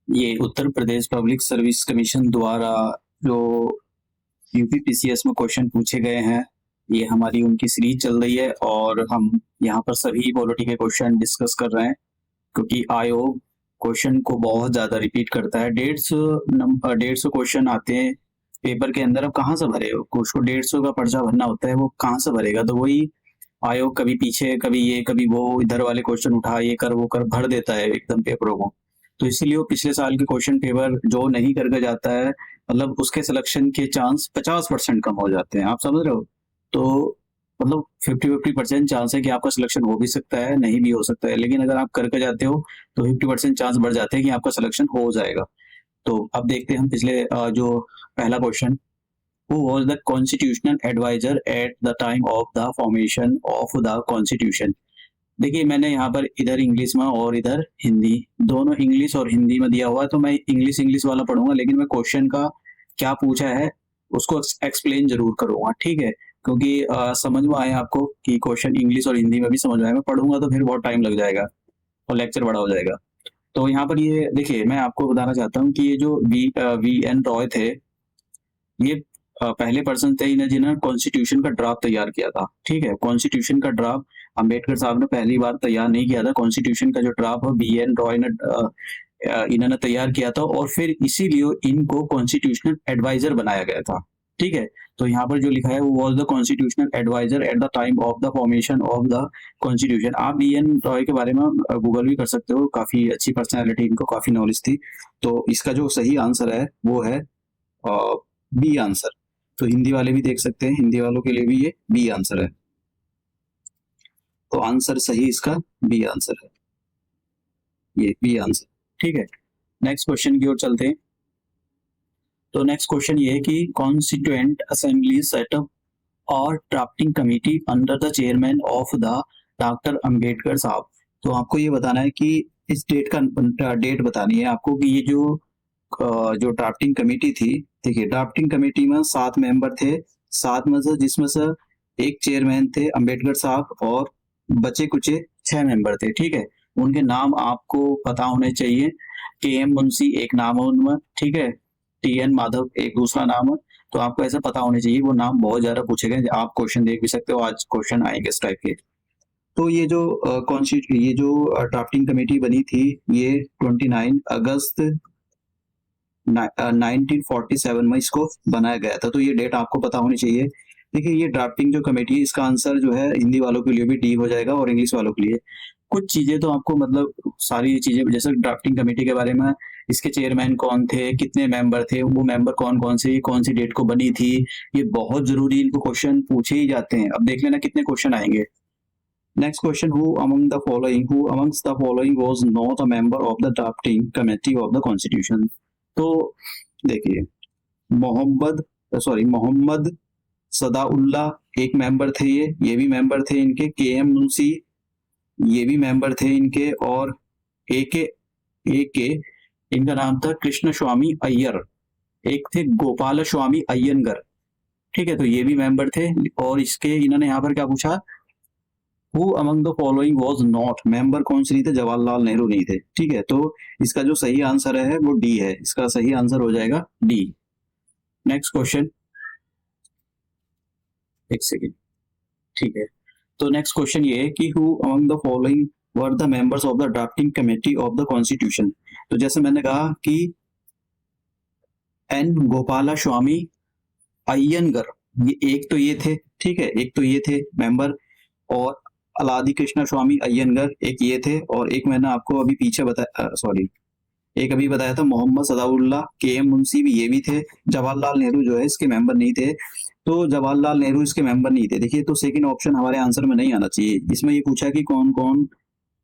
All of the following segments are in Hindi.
ये Uttar Pradesh public service commission द्वारा जो यूपीपीसीएस में क्वेश्चन पूछे गए हैं, ये हमारी उनकी सीरीज चल रही है और हम यहाँ पर सभी पॉलिटी के क्वेश्चन डिस्कस कर रहे हैं, क्योंकि आयोग क्वेश्चन को बहुत ज्यादा रिपीट करता है। 150 क्वेश्चन आते हैं पेपर के अंदर। अब कहाँ से भरे हो, उसको 150 का पर्चा भरना होता है, वो कहाँ से भरेगा? तो वही आयोग कभी पीछे कभी ये कभी वो इधर वाले क्वेश्चन उठा ये कर वो कर भर देता है एकदम पेपरों को। तो इसीलिए वो पिछले साल के क्वेश्चन पेपर जो नहीं करके जाता है, मतलब उसके सिलेक्शन के चांस 50% कम हो जाते हैं। आप समझ रहे हो? तो मतलब 50-50% चांस है कि आपका सिलेक्शन हो भी सकता है, नहीं भी हो सकता है, लेकिन अगर आप करके जाते हो तो 50% चांस बढ़ जाते हैं कि आपका सिलेक्शन हो जाएगा। तो अब देखते हैं हम पिछले जो पहला question, who was the constitutional advisor at the time of the formation of the constitution। देखिए मैंने यहाँ पर इधर इंग्लिश में और इधर हिंदी, दोनों इंग्लिश और हिंदी में दिया हुआ है, तो मैं इंग्लिश वाला पढ़ूंगा, लेकिन मैं क्वेश्चन का क्या पूछा है उसको एक्सप्लेन जरूर करूंगा, ठीक है? क्योंकि समझ में आए आपको कि क्वेश्चन इंग्लिश और हिंदी में भी समझ में आए। मैं पढ़ूंगा तो फिर बहुत टाइम लग जाएगा और लेक्चर बड़ा हो जाएगा। तो यहाँ पर ये देखिए, मैं आपको बताना चाहता हूँ कि ये जो वी एन रॉय थे, ये पहले पर्सन थे इन्हें जिन्होंने कॉन्स्टिट्यूशन का ड्राफ्ट तैयार किया था, ठीक है? कॉन्स्टिट्यूशन का ड्राफ्ट अम्बेडकर साहब ने पहली बार तैयार नहीं किया था। कॉन्स्टिट्यूशन का जो ड्राफ्ट है बी एन रॉय ने इन्होंने तैयार किया था, और फिर इसीलिए इनको कॉन्स्टिट्यूशनल एडवाइजर बनाया गया था, ठीक है? तो यहाँ पर जो लिखा है वो was the constitutional adviser at the time of the formation of the constitution. आप बी एन रॉय के बारे में गूगल भी कर सकते हो, काफी अच्छी पर्सनैलिटी, इनको काफी नॉलेज थी। तो इसका जो सही आंसर है वो है बी आंसर। तो हिंदी वाले भी देख सकते हैं, हिंदी वालों के लिए भी ये बी आंसर है। तो आंसर सही इसका बी आंसर है, ये बी आंसर, ठीक है? नेक्स्ट क्वेश्चन की ओर चलते हैं। तो नेक्स्ट क्वेश्चन ये है कि कॉन्स्टिट्यूएंट असेंबली सेटअप और drafting committee under the chairman of the doctor Ambedkar साहब। तो आपको ये बताना है कि इस डेट बतानी है आपको कि ये जो ड्राफ्टिंग कमेटी थी, देखिए ड्राफ्टिंग कमेटी में 7 मेंबर थे, 7 में से जिसमें से एक चेयरमैन थे अंबेडकर साहब और बचे कुचे 6 मेंबर थे, ठीक है? उनके नाम आपको पता होने चाहिए। के एम मुंशी एक नाम है उनमें, ठीक है? टी एन माधव एक दूसरा नाम है। तो आपको ऐसा पता होने चाहिए, वो नाम बहुत ज्यादा पूछे गए, आप क्वेश्चन देख भी सकते हो, आज क्वेश्चन आएंगे इस टाइप के। तो ये जो ड्राफ्टिंग कमेटी बनी थी, ये 29 अगस्त 1947 में इसको बनाया गया था। तो ये डेट आपको पता होनी चाहिए। देखिए ये ड्राफ्टिंग जो कमेटी है, इसका आंसर जो है हिंदी वालों के लिए भी डी हो जाएगा और इंग्लिश वालों के लिए कुछ चीजें तो आपको, मतलब सारी चीजें, जैसे ड्राफ्टिंग कमेटी के बारे में, इसके चेयरमैन कौन थे, कितने मेंबर थे, वो मेंबर कौन सी डेट को बनी थी, ये बहुत जरूरी, इनको क्वेश्चन पूछे ही जाते हैं। अब देख लेना कितने क्वेश्चन आएंगे। Next question, who amongst the following was not a member of the drafting committee of the constitution. तो देखिए मोहम्मद सदाउल्ला एक मेंबर थे, ये भी मेंबर थे इनके। के एम मुंशी ये भी मेंबर थे इनके, और ए के इनका नाम था कृष्ण स्वामी अय्यर, एक थे गोपाल स्वामी अय्यंगर, ठीक है? तो ये भी मेंबर थे। और इसके इन्होंने यहाँ पर क्या पूछा, who among the following was not member, कौन से नहीं थे? जवाहरलाल नेहरू नहीं थे, ठीक है? तो इसका जो सही आंसर है वो डी है, इसका सही आंसर हो जाएगा डी। नेक्स्ट क्वेश्चन, एक सेकेंड, ठीक है? तो नेक्स्ट क्वेश्चन ये है कि who among the following were the members of the drafting committee of the constitution. तो जैसे मैंने कहा कि एन गोपाला स्वामी अय्यंगर, ये एक तो ये थे, ठीक है? एक तो ये थे मेंबर, और अलादी कृष्णा स्वामी अय्यंगर एक ये थे, और एक मैंने आपको अभी पीछे बताया, सॉरी, एक अभी बताया था मोहम्मद सदाउल्ला, के एम मुंशी भी ये भी थे। जवाहरलाल नेहरू जो है इसके मेंबर नहीं थे, तो जवाहरलाल नेहरू इसके मेंबर नहीं थे। देखिए तो सेकंड ऑप्शन हमारे आंसर में नहीं आना चाहिए। इसमें ये पूछा कि कौन कौन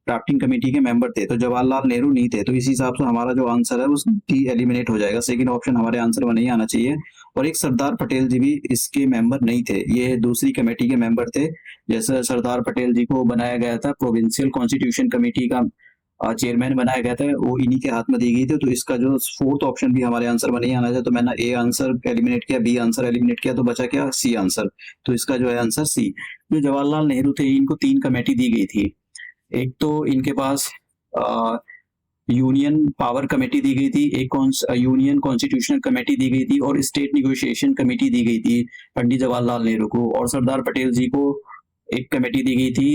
ड्राफ्टिंग कमेटी के मेंबर थे, तो जवाहरलाल नेहरू नहीं थे, तो इस हिसाब से हमारा जो आंसर है वो डी एलिमिनेट हो जाएगा। सेकंड ऑप्शन हमारे आंसर में नहीं आना चाहिए। और एक सरदार पटेल जी भी इसके मेंबर नहीं थे, ये दूसरी कमेटी के मेंबर थे। जैसे सरदार पटेल जी को बनाया गया था प्रोविंशियल कॉन्स्टिट्यूशन कमेटी का चेयरमैन बनाया गया था, वो इन्हीं के हाथ में दी गई थी। तो इसका जो फोर्थ ऑप्शन भी हमारे आंसर में नहीं आना चाहिए, तो मैंने ए आंसर एलिमिनेट किया, बी आंसर एलिमिनेट किया, तो बचा क्या? C answer. तो इसका जो है आंसर सी। जो जवाहरलाल नेहरू थे, इनको 3 कमेटी दी गई थी। एक तो इनके पास यूनियन पावर कमेटी दी गई थी, एक यूनियन कॉन्स्टिट्यूशनल कमेटी दी गई थी और स्टेट निगोशिएशन कमेटी दी गई थी पंडित जवाहरलाल नेहरू को, और सरदार पटेल जी को एक कमेटी दी गई थी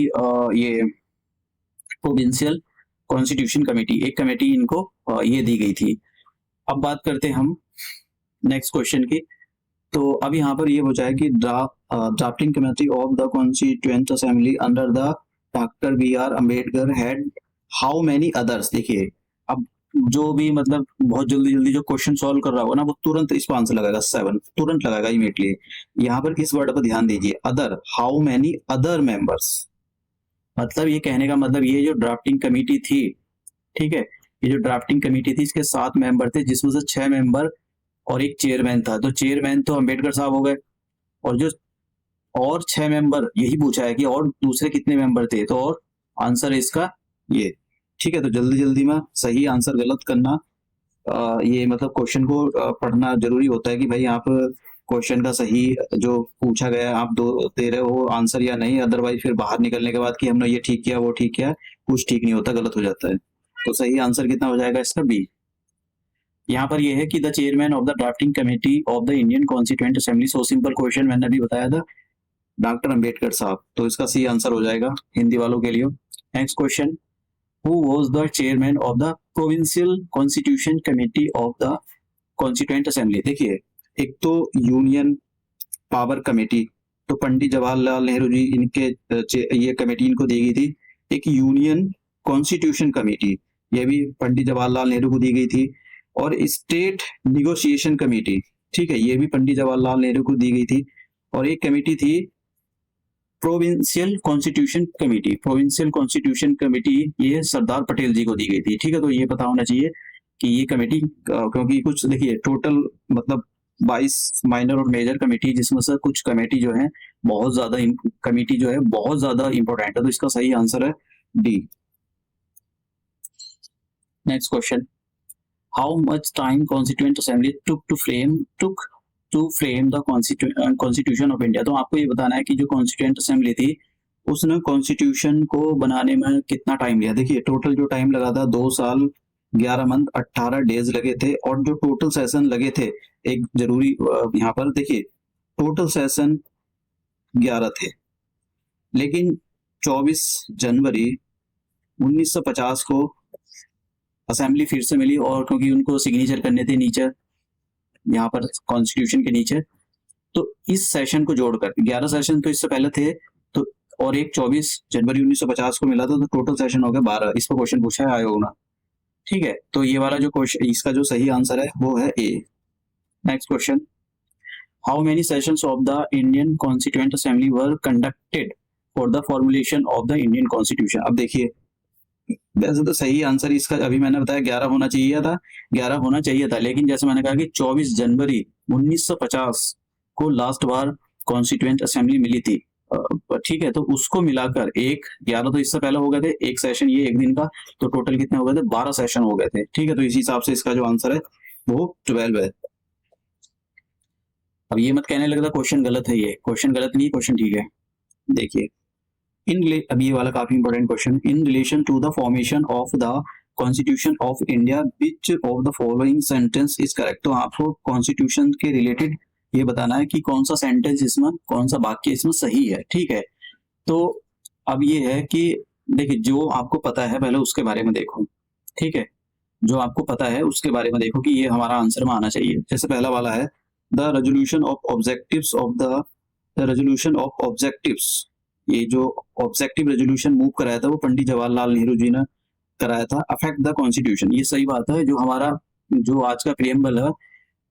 ये प्रोविंशियल कॉन्स्टिट्यूशन कमेटी, एक कमेटी इनको ये दी गई थी। अब बात करते हैं हम नेक्स्ट क्वेश्चन की। तो अब यहाँ पर ये पूछा है कि drafting committee of the constituent assembly under the doctor B R Ambedkar had how many others. देखिए अब जो भी मतलब बहुत जल्दी जल्दी जो क्वेश्चन सॉल्व कर रहा होगा ना वो तुरंत इस पर आंसर लगाएगा 7, तुरंत लगाएगा इमीडिएटली। यहाँ पर किस वर्ड पर ध्यान दीजिए, other, how many other members. मतलब ये कहने का मतलब ये जो ड्राफ्टिंग कमेटी थी, ठीक है, ये जो ड्राफ्टिंग कमेटी थी इसके 7 मेंबर थे, जिसमें से 6 मेंबर और एक चेयरमैन था। तो चेयरमैन तो अम्बेडकर साहब हो गए, और जो और 6 मेंबर, यही पूछा है कि और दूसरे कितने मेंबर थे, तो और आंसर है इसका ये। ठीक है, तो जल्दी जल्दी में सही आंसर गलत करना, ये मतलब क्वेश्चन को पढ़ना जरूरी होता है कि भाई आप क्वेश्चन का सही जो पूछा गया आप दे रहे हो आंसर या नहीं, अदरवाइज फिर बाहर निकलने के बाद कि हमने ये ठीक किया वो ठीक किया, कुछ ठीक नहीं होता, गलत हो जाता है। तो सही आंसर कितना हो जाएगा इसका, बी। यहाँ पर यह है कि the chairman of the drafting committee of the Indian constituent assembly, so simple question, मैंने अभी बताया था, डॉक्टर अंबेडकर साहब। तो इसका सी आंसर हो जाएगा हिंदी वालों के लिए। Next question, who was the chairman of the provincial constitution committee of the constituent assembly. देखिए एक तो यूनियन पावर कमेटी, तो पंडित जवाहरलाल नेहरू जी इनके ये कमेटी इनको दी गई थी। एक यूनियन कॉन्स्टिट्यूशन कमेटी, ये भी पंडित जवाहरलाल नेहरू को दी गई थी। और स्टेट निगोशिएशन कमेटी, ठीक है, ये भी पंडित जवाहरलाल नेहरू को दी गई थी। और एक कमेटी थी provincial constitution committee, provincial constitution committee ये सरदार पटेल जी को दी गई थी। ठीक है, तो ये पता होना चाहिए कि ये कमेटी, क्योंकि कुछ देखिए टोटल मतलब 22 माइनर और मेजर कमेटी, जिसमें से कुछ कमेटी जो है बहुत ज्यादा कमेटी जो है बहुत ज्यादा इंपॉर्टेंट है, तो इसका सही आंसर है D. Next question, how much time constituent assembly took to frame the constitution of India. तो आपको ये बताना है कि जो कॉन्स्टिट्यूएंट असेंबली थी उसने कॉन्स्टिट्यूशन को बनाने में कितना टाइम लिया। देखिए टोटल जो टाइम लगा था 2 साल 11 मंथ 18 डेज लगे थे, और जो टोटल सेशन लगे थे, एक जरूरी यहाँ पर देखिए टोटल सेशन 11 थे, लेकिन 24 जनवरी 1950 को असेंबली फिर से मिली, और क्योंकि उनको सिग्नेचर करने थे नीचे यहाँ पर कॉन्स्टिट्यूशन के नीचे, तो इस सेशन को जोड़कर 11 सेशन तो इससे पहले थे, तो और एक 24 जनवरी 1950 को मिला था, तो टोटल सेशन हो गया 12। इस पर क्वेश्चन पूछा है आयोग ने। ठीक है, तो ये वाला जो क्वेश्चन, इसका जो सही आंसर है वो है A. Next question, how many sessions of the Indian constituent assembly were conducted for the formulation of the Indian constitution. अब देखिए वैसे तो सही आंसर इसका अभी मैंने बताया 11 होना चाहिए था, लेकिन जैसे मैंने कहा कि 24 जनवरी 1950 को लास्ट बार कॉन्स्टिट्यूएंट असेंबली मिली थी। ठीक है, तो उसको मिलाकर 11 तो इससे पहले हो गए थे, एक सेशन ये एक दिन का, तो टोटल कितने हो गए थे, 12 सेशन हो गए थे। ठीक है, तो इसी हिसाब से इसका जो आंसर है वो 12 है। अब ये मत कहने लगता क्वेश्चन गलत है, ये क्वेश्चन गलत नहीं, क्वेश्चन ठीक है। देखिए अब ये वाला काफी important question, in relation to the formation of the constitution of India which of the following sentence is correct. तो आपको कॉन्स्टिट्यूशन के रिलेटेड ये बताना है कि कौन सा सेंटेंस इसमें, कौन सा वाक्य इसमें सही है। ठीक है, तो अब ये है कि देखिए जो आपको पता है पहले उसके बारे में देखो। ठीक है, जो आपको पता है उसके बारे में देखो कि ये हमारा आंसर में आना चाहिए। जैसे पहला वाला है the resolution of objectives of the resolution of objectives, ये जो ऑब्जेक्टिव रेजोल्यूशन मूव कराया था वो पंडित जवाहरलाल नेहरू जी ने कराया था, अफेक्ट द कॉन्स्टिट्यूशन। ये सही बात है, जो हमारा जो आज का प्रीएम्बल है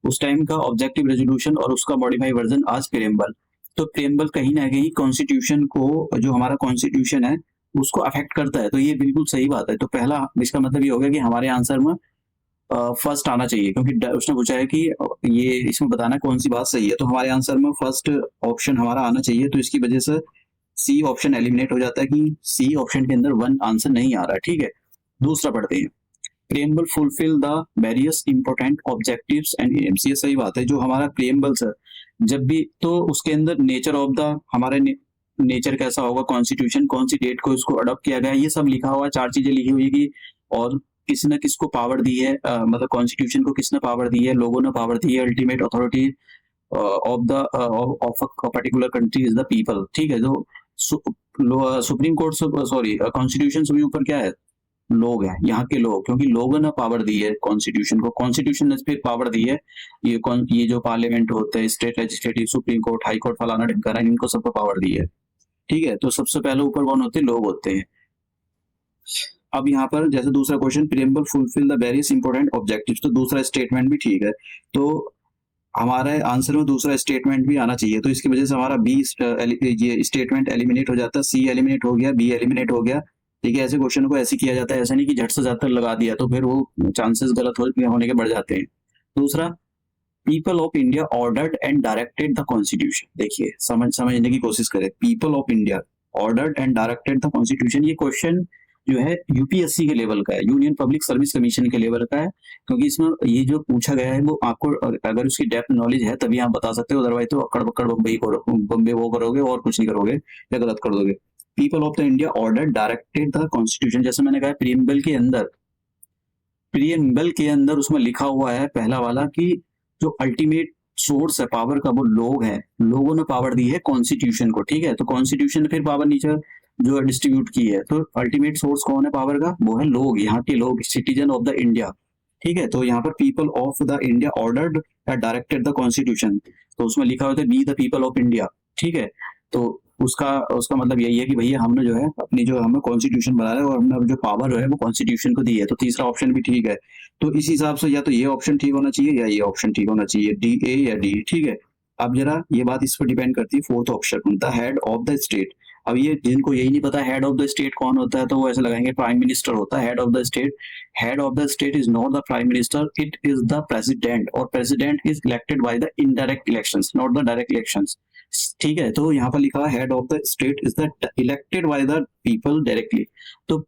उस टाइम का ऑब्जेक्टिव रेजोल्यूशन और उसका मॉडिफाइड वर्जन आज प्रीएम्बल, तो प्रीएम्बल कहीं ना कहीं कॉन्स्टिट्यूशन को, जो हमारा कॉन्स्टिट्यूशन है उसको अफेक्ट करता है, तो ये बिल्कुल सही बात है। तो पहला इसका मतलब ये हो गया कि हमारे आंसर में फर्स्ट आना चाहिए, क्योंकि उसने पूछा है कि ये इसमें बताना कौन सी बात सही है, तो हमारे आंसर में फर्स्ट ऑप्शन हमारा आना चाहिए। तो इसकी वजह से सी ऑप्शन एलिमिनेट हो जाता है कि सी ऑप्शन के अंदर 1 आंसर नहीं आ रहा। ठीक है, दूसरा पढ़ते हैं, preamble fulfil the various important objectives and AIIMS. ये सही बात है, जो हमारा प्रीएम्बल्स है जब भी, तो उसके अंदर नेचर ऑफ द, हमारे नेचर कैसा होगा, कॉन्स्टिट्यूशन कौन सी डेट को इसको अडॉप्ट किया गया, ये सब लिखा हुआ, 4 चीजें लिखी हुई कि, और किसी ने किसको पावर दी है, मतलब कॉन्स्टिट्यूशन को किसने पावर दी है, लोगों ने पावर दी है। Ultimate authority of the of a particular country is the people, ठीक है। जो सुप्रीम कोर्ट सॉरी कॉन्स्टिट्यूशन से भी ऊपर क्या है, लोग हैं, यहाँ के लोग, क्योंकि लोगों ने पावर दी है कॉन्स्टिट्यूशन को, कॉन्स्टिट्यूशन ने फिर पावर दी है। ये जो पार्लियामेंट होते हैं, state legislative, supreme court, high court, फलाना ढिमकाना, इनको सबको पावर दी है, ठीक है। तो सबसे पहले ऊपर कौन होते हैं, लोग होते हैं। अब यहाँ पर जैसे दूसरा question, preamble fulfil the various important objectives, तो दूसरा स्टेटमेंट भी ठीक है। तो हमारे आंसर में दूसरा स्टेटमेंट भी आना चाहिए, तो इसकी वजह से हमारा बी ये स्टेटमेंट एलिमिनेट हो जाता है, सी एलिमिनेट हो गया, बी एलिमिनेट हो गया, ठीक है। ऐसे क्वेश्चन को ऐसे किया जाता है, ऐसा नहीं कि झट से ज्यादातर लगा दिया तो फिर वो चांसेस गलत होने के बढ़ जाते हैं। दूसरा, people of India ordered and directed the constitution, देखिए समझने की कोशिश करें, people of India ordered and directed the constitution, ये क्वेश्चन जो है यूपीएससी के लेवल का है, यूनियन पब्लिक सर्विस कमीशन के लेवल का है, क्योंकि इसमें ये जो पूछा गया है वो आपको अगर उसकी डेप्थ नॉलेज है तभी आप बता सकते हो, अदरवाइज तो अकड़ बकड़ बम्बे वो करोगे और कुछ नहीं करोगे या गलत कर दोगे। People of the India order directed the constitution, जैसे मैंने कहा प्रीएम्बल के अंदर उसमें लिखा हुआ है पहला वाला कि जो अल्टीमेट सोर्स है पावर का वो लोग है, लोगों ने पावर दी है कॉन्स्टिट्यूशन को, ठीक है। तो कॉन्स्टिट्यूशन ने फिर पावर नीचे जो डिस्ट्रीब्यूट की है, तो अल्टीमेट सोर्स कौन है पावर का, वो है लोग, यहाँ के लोग, सिटीजन ऑफ द इंडिया, ठीक है। तो यहाँ पर people of the India ordered directed the constitution, तो उसमें लिखा होता है be the people of India, ठीक है। तो उसका मतलब यही है कि भैया हमने जो है अपनी जो हमें कॉन्स्टिट्यूशन बना रहे हैं और हमने जो पावर है वो कॉन्स्टिट्यूशन को दी है, तो तीसरा ऑप्शन भी ठीक है। तो इस हिसाब से या तो ये ऑप्शन ठीक होना चाहिए या ये ऑप्शन ठीक होना चाहिए, डी ए या डी, ठीक है। अब जरा ये बात इस पर डिपेंड करती है, fourth option the head of the state. अब ये जिनको यही नहीं पता हेड ऑफ द स्टेट कौन होता है, तो वो ऐसे लगाएंगे प्राइम मिनिस्टर होता है head of the state. Head of the state is not the prime minister, it is the president, और president is elected by the indirect elections, not the direct elections, ठीक है। तो यहाँ पर लिखा है head of the state is the elected by the people directly. तो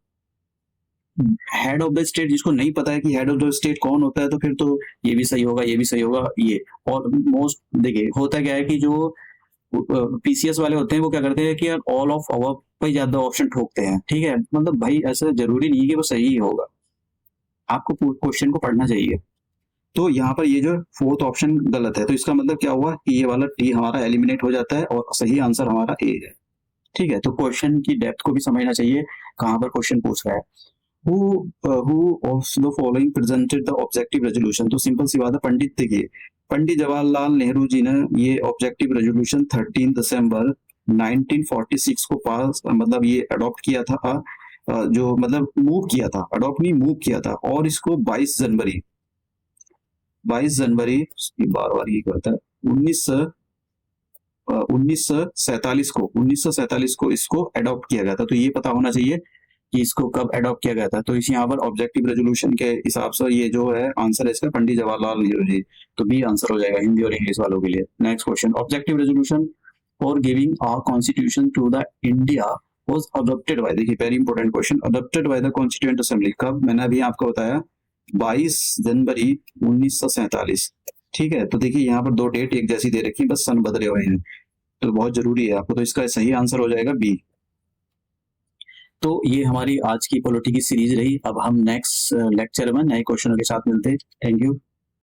हेड ऑफ द स्टेट जिसको नहीं पता है कि हेड ऑफ द स्टेट कौन होता है, तो फिर तो ये भी सही होगा, ये भी सही होगा, ये। और मोस्ट देखिए होता क्या है कि जो पीसीएस वाले होते हैं वो क्या करते हैं कि यार ऑल ऑफ अवर पे ज्यादा ऑप्शन ठोकते हैं, ठीक है। मतलब भाई ऐसा जरूरी नहीं है कि वो सही ही होगा, आपको क्वेश्चन को पढ़ना चाहिए। तो यहाँ पर ये जो फोर्थ ऑप्शन गलत है, तो इसका मतलब क्या हुआ कि ये वाला टी हमारा एलिमिनेट हो जाता है और सही आंसर हमारा ए है, ठीक है। तो क्वेश्चन की डेप्थ को भी समझना चाहिए, कहाँ पर क्वेश्चन पूछ रहा है। who of the following presented the objective resolution, तो सिंपल सी बात है, पंडित देखिए, पंडित जवाहरलाल नेहरू जी ने ये ऑब्जेक्टिव रेजोल्यूशन 13 दिसंबर 1946 को पास मतलब ये अडॉप्ट किया था, जो मतलब मूव किया था, अडॉप्ट नहीं मूव किया था, और इसको 22 जनवरी बार बार ये करता है 1947 को इसको अडॉप्ट किया गया था। तो ये पता होना चाहिए कि इसको कब अडॉप्ट किया गया था। तो इस यहाँ पर ऑब्जेक्टिव रेजोल्यूशन के हिसाब से ये जो है आंसर है इसका पंडित जवाहरलाल नेहरू जी, तो बी आंसर हो जाएगा हिंदी और इंग्लिश वालों के लिए। Next question, objective resolution for giving our constitution to the India was adopted by, देखिए very important question, adopted by the constituent assembly कब, मैंने अभी आपको बताया 22 जनवरी 1947, ठीक है। तो देखिए यहाँ पर दो डेट एक जैसी दे रखी है, बस सन बदले हुए हैं, तो बहुत जरूरी है आपको, तो इसका सही आंसर हो जाएगा बी। तो ये हमारी आज की पॉलिटी की सीरीज रही, अब हम नेक्स्ट लेक्चर में नए क्वेश्चनों के साथ मिलते हैं। Thank you.